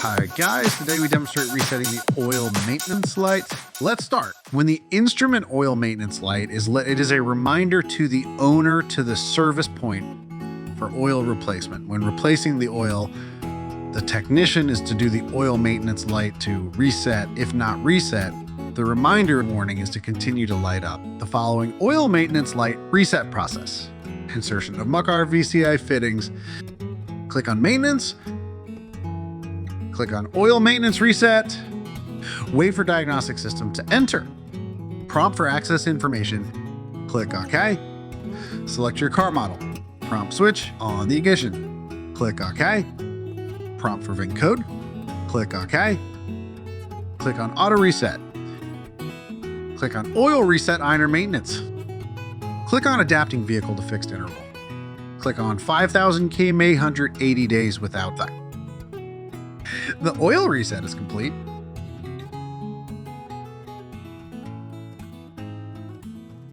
Hi guys, today we demonstrate resetting the oil maintenance light. Let's start. When the instrument oil maintenance light is lit, it is a reminder to the owner to the service point for oil replacement. When replacing the oil, the technician is to do the oil maintenance light to reset. If not reset, the reminder warning is to continue to light up. The following oil maintenance light reset process. Insertion of Mucar VCI fittings. Click on maintenance. Click on oil maintenance reset. Wait for diagnostic system to enter. Prompt for access information. Click OK. Select your car model. Prompt switch on the ignition. Click OK. Prompt for VIN code. Click OK. Click on auto reset. Click on oil reset iron maintenance. Click on adapting vehicle to fixed interval. Click on 5,000 km 180 days without that. The oil reset is complete.